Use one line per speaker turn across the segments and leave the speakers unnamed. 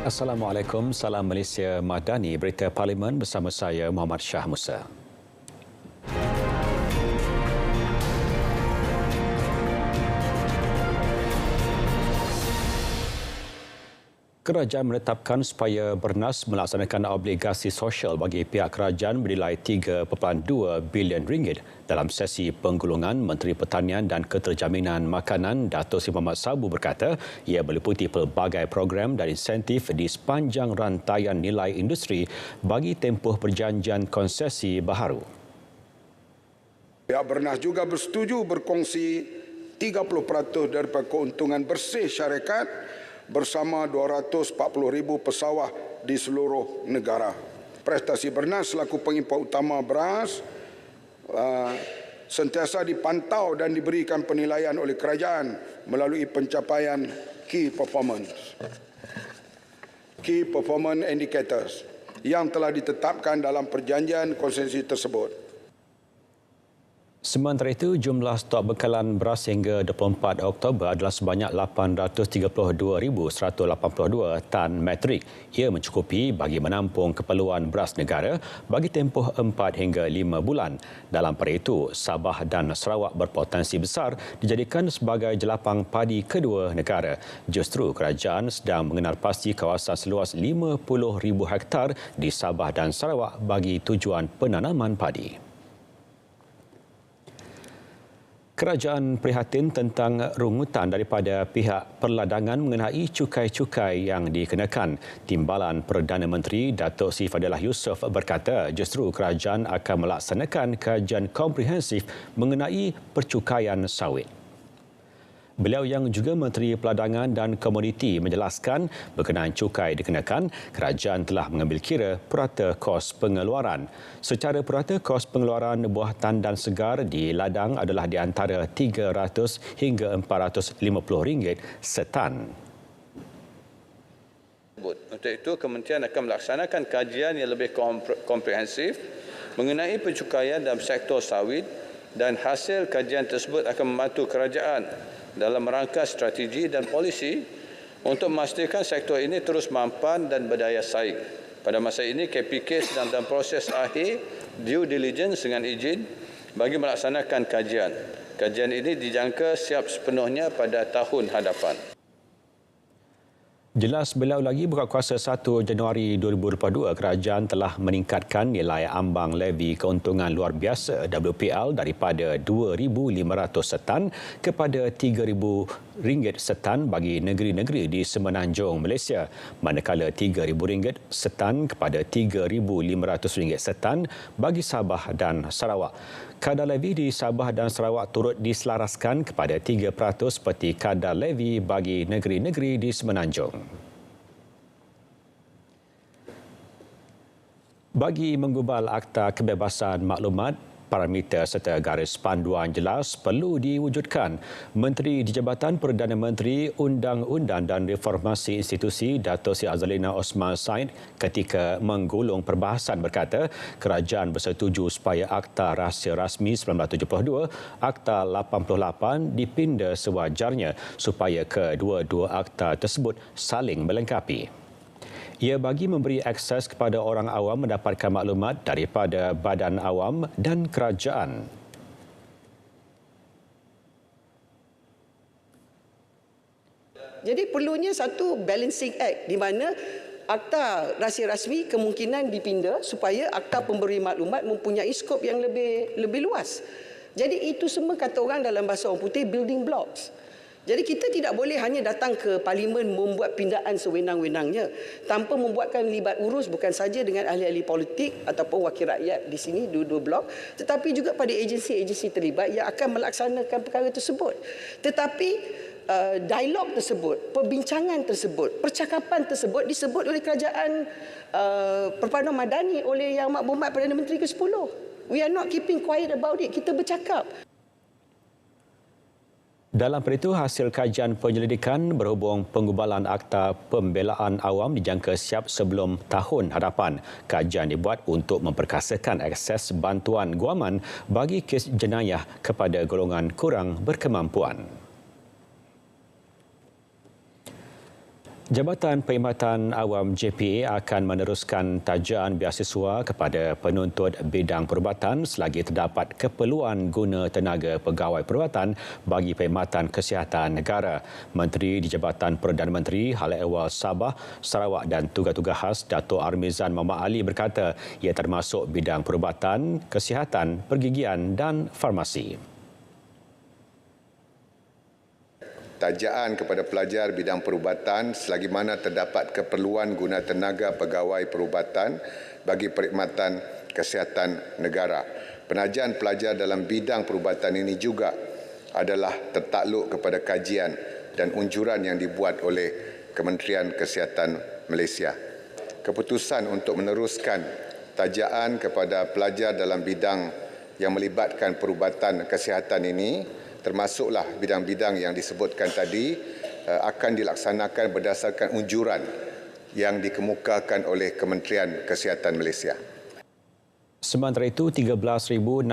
Assalamualaikum, salam Malaysia Madani, berita Parlimen bersama saya Muhammad Shah Musa. Kerajaan menetapkan supaya Bernas melaksanakan obligasi sosial bagi pihak kerajaan bernilai 3.2 bilion ringgit dalam sesi penggulungan. Menteri Pertanian dan Keterjaminan Makanan Dato' Seri Mohamad Sabu berkata ia meliputi pelbagai program dan insentif di sepanjang rantaian nilai industri bagi tempoh perjanjian konsesi baharu.
Pihak Bernas juga bersetuju berkongsi 30% daripada keuntungan bersih syarikat bersama 240,000 pesawah di seluruh negara. Prestasi Bernas selaku pengimport utama beras sentiasa dipantau dan diberikan penilaian oleh kerajaan melalui pencapaian Key Performance Indicators yang telah ditetapkan dalam perjanjian konsesi tersebut.
Sementara itu, jumlah stok bekalan beras hingga 24 Oktober adalah sebanyak 832,182 tan metrik. Ia mencukupi bagi menampung keperluan beras negara bagi tempoh 4 hingga 5 bulan. Dalam pada itu, Sabah dan Sarawak berpotensi besar dijadikan sebagai jelapang padi kedua negara. Justru kerajaan sedang mengenar pasti kawasan seluas 50,000 hektar di Sabah dan Sarawak bagi tujuan penanaman padi. Kerajaan prihatin tentang rungutan daripada pihak perladangan mengenai cukai-cukai yang dikenakan. Timbalan Perdana Menteri Dato' Sri Fadilah Yusof berkata justru kerajaan akan melaksanakan kajian komprehensif mengenai percukaian sawit. Beliau yang juga Menteri Peladangan dan Komoditi menjelaskan berkenaan cukai dikenakan, kerajaan telah mengambil kira purata kos pengeluaran. Secara purata kos pengeluaran buah tandan segar di ladang adalah di antara RM300 hingga RM450 setan.
Untuk itu, Kementerian akan melaksanakan kajian yang lebih komprehensif mengenai pencukaian dalam sektor sawit dan hasil kajian tersebut akan membantu kerajaan dalam rangka strategi dan polisi untuk memastikan sektor ini terus mampan dan berdaya saing. Pada masa ini, KPK sedang dalam proses akhir due diligence dengan izin bagi melaksanakan kajian. Kajian ini dijangka siap sepenuhnya pada tahun hadapan.
Jelas beliau lagi berkuasa 1 Januari 2022, kerajaan telah meningkatkan nilai ambang levi keuntungan luar biasa WPL daripada RM2,500 setan kepada RM3,000 setan bagi negeri-negeri di Semenanjung Malaysia, manakala RM3,000 setan kepada RM3,500 setan bagi Sabah dan Sarawak. Kadar levi di Sabah dan Sarawak turut diselaraskan kepada 3% seperti kadar levi bagi negeri-negeri di Semenanjung. Bagi menggubal Akta Kebebasan Maklumat, parameter serta garis panduan jelas perlu diwujudkan. Menteri di Jabatan Perdana Menteri Undang-Undang dan Reformasi Institusi Dato' Sri Azalina Osman Said ketika menggulung perbahasan berkata kerajaan bersetuju supaya Akta Rahsia Rasmi 1972, Akta 88 dipinda sewajarnya supaya kedua-dua akta tersebut saling melengkapi. Ia bagi memberi akses kepada orang awam mendapatkan maklumat daripada badan awam dan kerajaan.
Jadi perlunya satu balancing act di mana Akta Rahsia Rasmi kemungkinan dipinda supaya Akta Pemberi Maklumat mempunyai skop yang lebih luas. Jadi itu semua kata orang dalam bahasa orang putih building blocks. Jadi kita tidak boleh hanya datang ke parlimen membuat pindaan sewenang-wenangnya tanpa membuatkan libat urus bukan saja dengan ahli-ahli politik ataupun wakil rakyat di sini dua-dua blok, tetapi juga pada agensi-agensi terlibat yang akan melaksanakan perkara tersebut. Tetapi dialog tersebut, perbincangan tersebut, percakapan tersebut disebut oleh kerajaan Perpaduan Madani oleh Yang Amat Berhormat Perdana Menteri ke-10. We are not keeping quiet about it. Kita bercakap.
Dalam itu, hasil kajian penyelidikan berhubung penggubalan Akta Pembelaan Awam dijangka siap sebelum tahun hadapan. Kajian dibuat untuk memperkasakan akses bantuan guaman bagi kes jenayah kepada golongan kurang berkemampuan. Jabatan Perkhidmatan Awam JPA akan meneruskan tajaan beasiswa kepada penuntut bidang perubatan selagi terdapat keperluan guna tenaga pegawai perubatan bagi perkhidmatan kesihatan negara. Menteri di Jabatan Perdana Menteri Hal Ehwal Sabah, Sarawak dan Tugas-Tugas Khas Dato' Armizan Muhammad Ali berkata ia termasuk bidang perubatan, kesihatan, pergigian dan farmasi.
Tajaan kepada pelajar bidang perubatan selagi mana terdapat keperluan guna tenaga pegawai perubatan bagi perkhidmatan kesihatan negara. Penajaan pelajar dalam bidang perubatan ini juga adalah tertakluk kepada kajian dan unjuran yang dibuat oleh Kementerian Kesihatan Malaysia. Keputusan untuk meneruskan tajaan kepada pelajar dalam bidang yang melibatkan perubatan kesihatan ini termasuklah bidang-bidang yang disebutkan tadi akan dilaksanakan berdasarkan unjuran yang dikemukakan oleh Kementerian Kesihatan Malaysia.
Sementara itu, 13,659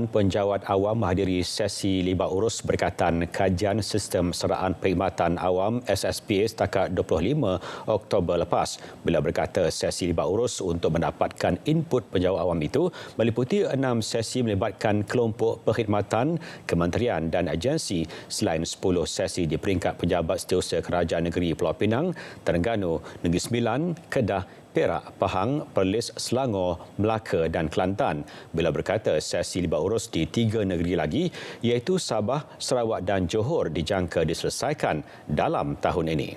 penjawat awam menghadiri sesi libat urus berkaitan kajian sistem seraan perkhidmatan awam SSPA setakat 25 Oktober lepas. Bila berkata sesi libat urus untuk mendapatkan input penjawat awam itu meliputi 6 sesi melibatkan kelompok perkhidmatan, kementerian dan agensi selain 10 sesi di peringkat pejabat setiausaha Kerajaan Negeri Pulau Pinang, Terengganu, Negeri Sembilan, Kedah, Perak, Pahang, Perlis, Selangor, Melaka dan Kelantan. Bila berkata sesi libat urus di 3 negeri lagi iaitu Sabah, Sarawak dan Johor dijangka diselesaikan dalam tahun ini.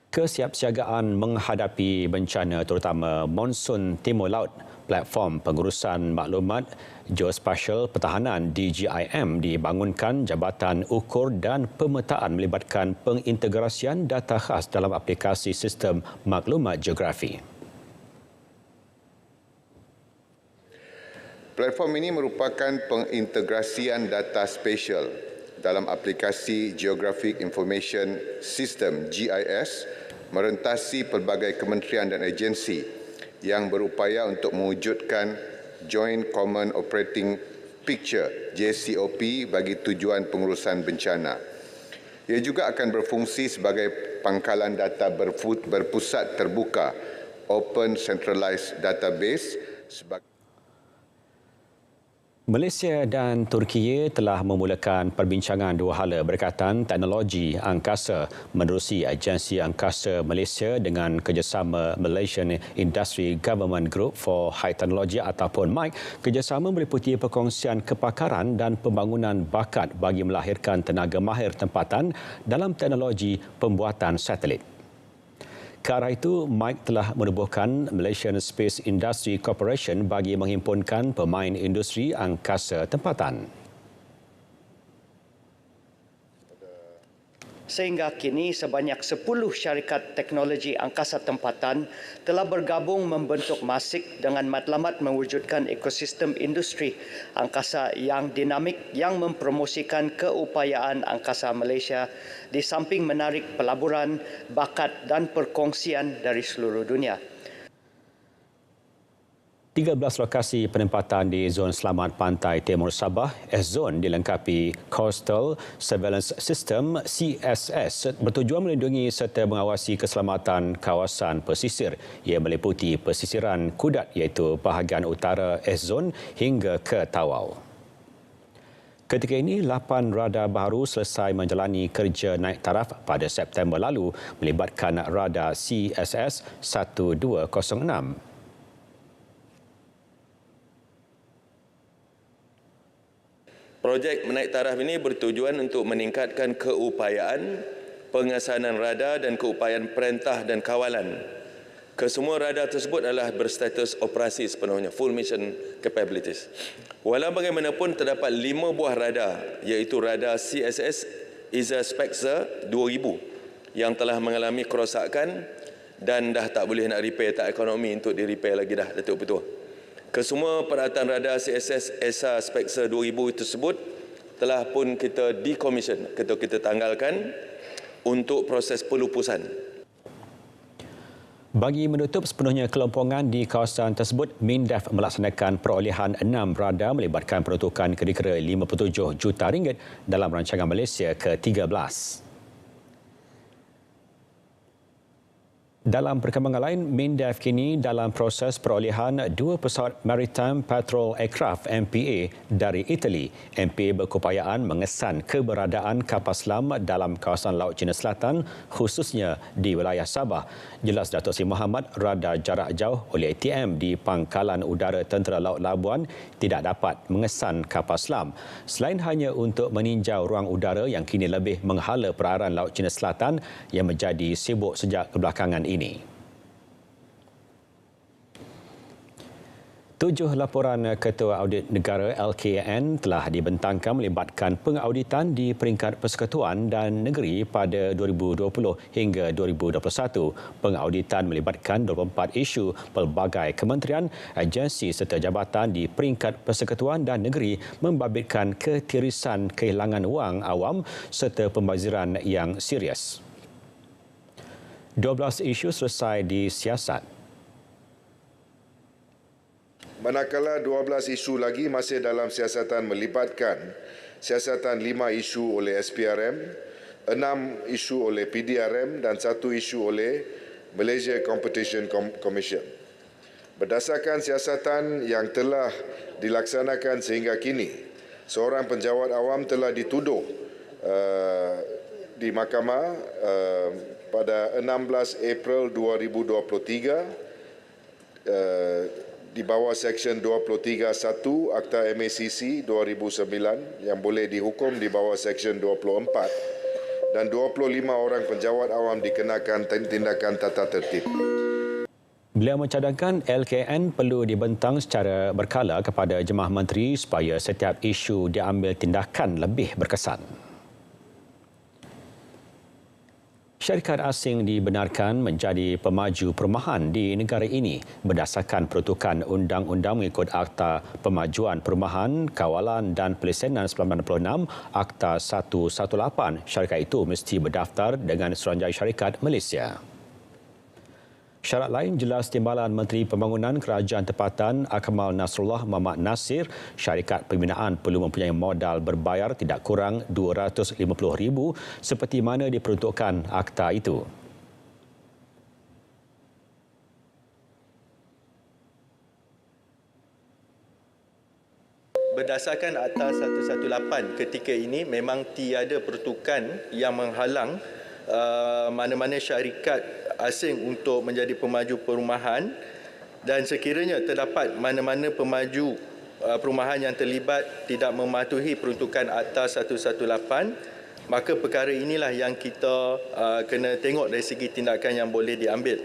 Kesiapsiagaan menghadapi bencana terutama monsun Timur Laut, platform pengurusan maklumat Geospatial Pertahanan DGIM dibangunkan Jabatan Ukur dan Pemetaan melibatkan pengintegrasian data khas dalam aplikasi sistem maklumat geografi.
Platform ini merupakan pengintegrasian data spesial dalam aplikasi Geographic Information System GIS merentasi pelbagai kementerian dan agensi yang berupaya untuk mewujudkan Joint Common Operating Picture JCOP bagi tujuan pengurusan bencana. Ia juga akan berfungsi sebagai pangkalan data berpusat terbuka Open Centralized Database sebagai
Malaysia dan Turki telah memulakan perbincangan dua hala berkaitan teknologi angkasa menerusi Agensi Angkasa Malaysia dengan kerjasama Malaysian Industry Government Group for High Technology ataupun MIGH. Kerjasama meliputi perkongsian kepakaran dan pembangunan bakat bagi melahirkan tenaga mahir tempatan dalam teknologi pembuatan satelit. Ke arah itu, MIGH telah menubuhkan Malaysian Space Industry Corporation bagi menghimpunkan pemain industri angkasa tempatan.
Sehingga kini sebanyak 10 syarikat teknologi angkasa tempatan telah bergabung membentuk MASIK dengan matlamat mewujudkan ekosistem industri angkasa yang dinamik yang mempromosikan keupayaan angkasa Malaysia di samping menarik pelaburan, bakat dan perkongsian dari seluruh dunia.
13 lokasi penempatan di Zon Selamat Pantai Timur Sabah, S-Zone dilengkapi Coastal Surveillance System CSS bertujuan melindungi serta mengawasi keselamatan kawasan pesisir. Ia meliputi pesisiran Kudat iaitu bahagian utara S-Zone hingga ke Tawau. Ketika ini, 8 radar baru selesai menjalani kerja naik taraf pada September lalu melibatkan radar CSS 1206.
Projek menaik taraf ini bertujuan untuk meningkatkan keupayaan, pengesanan radar dan keupayaan perintah dan kawalan. Kesemua radar tersebut adalah berstatus operasi sepenuhnya, full mission capabilities. Walau bagaimanapun terdapat 5 buah radar, iaitu radar CSS ISA Spexer 2000 yang telah mengalami kerosakan dan dah tak boleh nak repair, tak ekonomi untuk di repair lagi dah, Datuk Petua. Kesemua peralatan radar CSS ESA Spexer 2000 tersebut telah pun kita decommission, kita tanggalkan untuk proses pelupusan.
Bagi menutup sepenuhnya kelompongan di kawasan tersebut, MINDEF melaksanakan perolehan 6 rada melibatkan peruntukan kira-kira RM57 juta dalam rancangan Malaysia ke-13. Dalam perkembangan lain, MINDEF kini dalam proses perolehan 2 pesawat Maritime Patrol Aircraft MPA dari Itali. MPA berkeupayaan mengesan keberadaan kapal selam dalam kawasan Laut Cina Selatan, khususnya di wilayah Sabah. Jelas Datuk Seri Mohamad, radar jarak jauh oleh ATM di Pangkalan Udara Tentera Laut Labuan tidak dapat mengesan kapal selam. Selain hanya untuk meninjau ruang udara yang kini lebih menghala perairan Laut Cina Selatan yang menjadi sibuk sejak kebelakangan ini. 7 laporan Ketua Audit Negara LKN telah dibentangkan melibatkan pengauditan di peringkat persekutuan dan negeri pada 2020 hingga 2021. Pengauditan melibatkan 24 isu pelbagai kementerian, agensi serta jabatan di peringkat persekutuan dan negeri membabitkan ketirisan kehilangan wang awam serta pembaziran yang serius. 12 isu selesai disiasat.
Manakala 12 isu lagi masih dalam siasatan melibatkan siasatan 5 isu oleh SPRM, 6 isu oleh PDRM dan 1 isu oleh Malaysia Competition Commission. Berdasarkan siasatan yang telah dilaksanakan sehingga kini, seorang penjawat awam telah dituduh di mahkamah pada 16 April 2023 di bawah Seksyen 23(1) Akta MACC 2009 yang boleh dihukum di bawah Seksyen 24 dan 25 orang penjawat awam dikenakan tindakan tata tertib.
Beliau mencadangkan LKN perlu dibentang secara berkala kepada jemaah menteri supaya setiap isu diambil tindakan lebih berkesan. Syarikat asing dibenarkan menjadi pemaju perumahan di negara ini berdasarkan peruntukan undang-undang mengikut Akta Pemajuan Perumahan, Kawalan dan Pelesenan 1996, Akta 118. Syarikat itu mesti berdaftar dengan Suruhanjaya Syarikat Malaysia. Syarat lain jelas Timbalan Menteri Pembangunan Kerajaan Tempatan Akmal Nasrullah Muhammad Nasir, syarikat pembinaan perlu mempunyai modal berbayar tidak kurang RM250,000 seperti mana diperuntukkan akta itu.
Berdasarkan Akta 118 ketika ini memang tiada peruntukan yang menghalang mana-mana syarikat asing untuk menjadi pemaju perumahan, dan sekiranya terdapat mana-mana pemaju perumahan yang terlibat tidak mematuhi peruntukan Akta 118, maka perkara inilah yang kita kena tengok dari segi tindakan yang boleh diambil.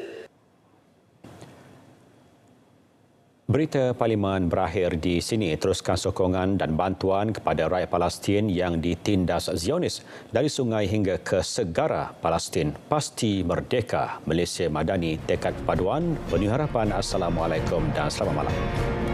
Berita Parlimen berakhir di sini. Teruskan sokongan dan bantuan kepada rakyat Palestin yang ditindas Zionis dari sungai hingga ke segara Palestin. Pasti merdeka. Malaysia Madani, tekad perpaduan, penuh harapan. Assalamualaikum dan selamat malam.